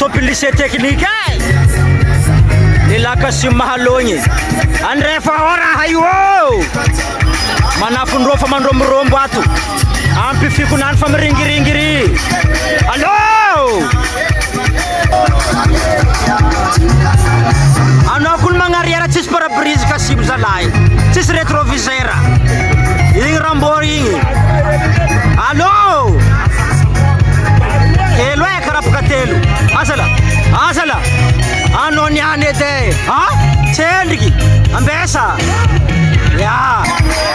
lycée technique ila Kasim mahalonye andrefa ora hayo manafundro fa mandromrombo atu ampi fiku nan fa mringiri allo ano kul mangariera tis para brise Kasim zalai tis retrovisera ing rambori allo kelo e karap katelu asala ano nyane de ha chendiki ambesa ya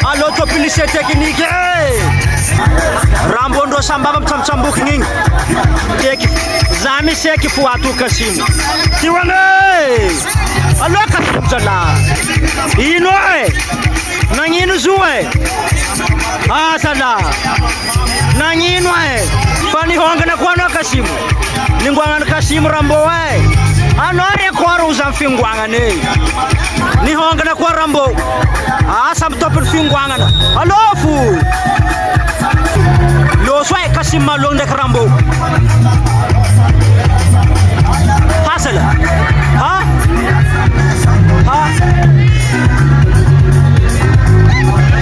allo to lycée technique rambondo sambaba mchamchambuk ning teki zami seki fuatu Kasim tiwane allo Kasim zala inoe nanginu zuwe asala nanginoe fani honga na kwa Kasim ningwanga Kasim rambo we anore kwaro uzamfingwanga ne ni honga na kwa rambo asa mtopil fingwanga na alofu lo swai Kasim malong de rambo hasala ha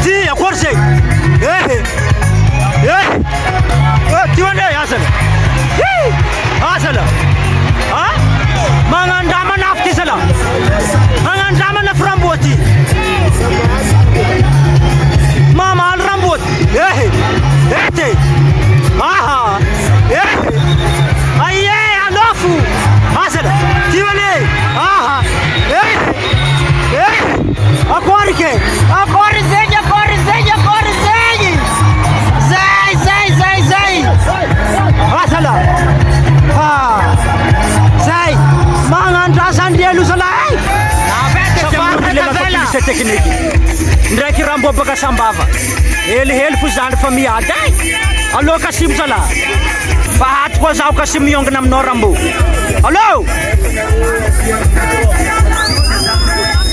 ti akorse tiwane hasala ha mangandama nafti sala mangandama na framboti mama al rambot ete aha aye alofu hasala tiwane aha akorike zai hasala zai manganda sandielu salai sa technique ndraki rambo baka sambava hel fuzand famia dai allo Kasim sala fahat ko sa Kasim yong nam no rambo allo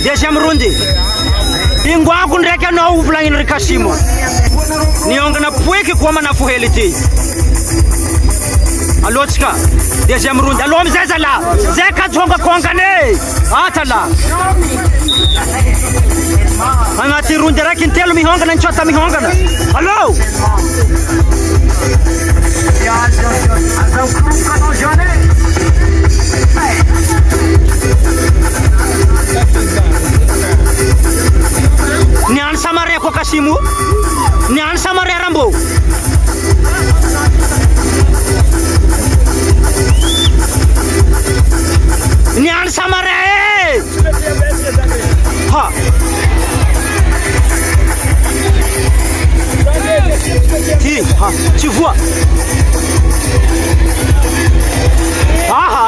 deuxième ronde ingwa kun reka no uflangin Kasim ni yong na pueki ko mana fu heliti allo tska deuxième ronde allo mzezala zeka tonga konkane atala angati ronde rakin telu mi honga na chota mi honga na allo Nyan samare ko Kasimu nyan samare rambo nyan samare ha ti ha tu vois aha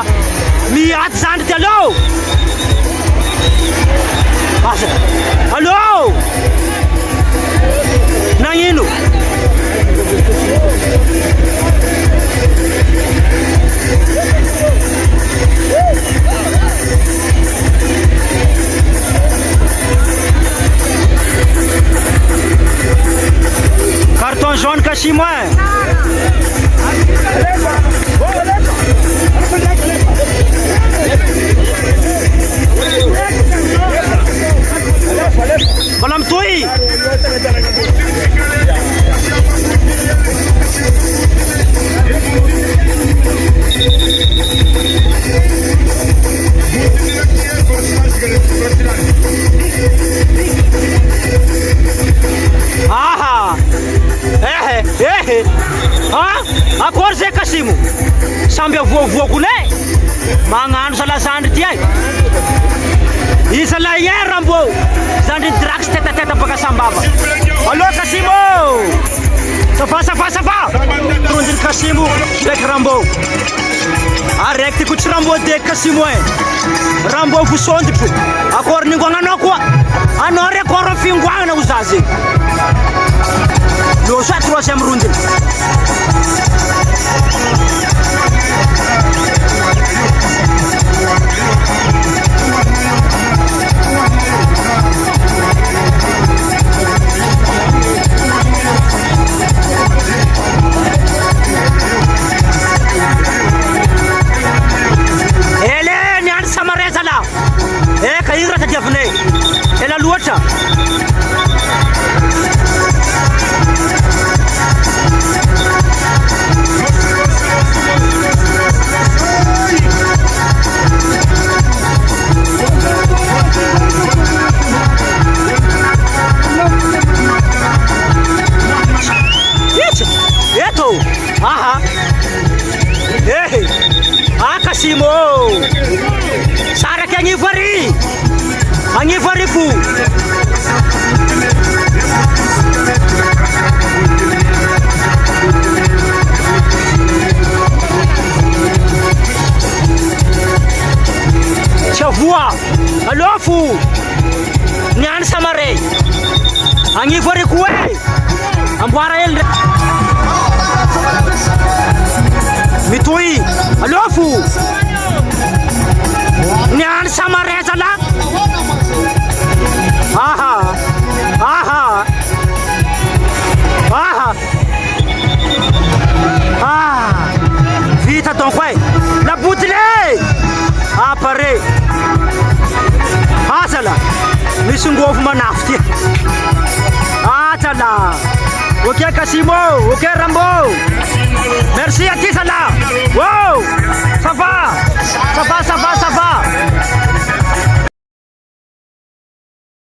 mi atzand telo allo nangino carton jaune Kasim Balam Tui aha akor ze Kasimu sambe vovo kune mangano sala sandri ai isala ye rambo sandri drax teta baka sambaba allo Kasimu safa rundin Kasimu dek rambo arekti kuch rambo dek Kasimu rambo fusondi pu akor ni ngwana kwa anore koro fingwana na uzazi lo sa troisième ronde Kasimo. Sara ke Angivari fu. Chavua. Alofu. Nyan Samare. Angivari kuwe. Ambara el Mitui. Alofu. Nyan Samare zala. Aha. Aha. Aha. Ah. Vita ton kwai. La boutle. Apare. Asala. Misungo manafti. Atala. Oke Kasimo, oke Rambo.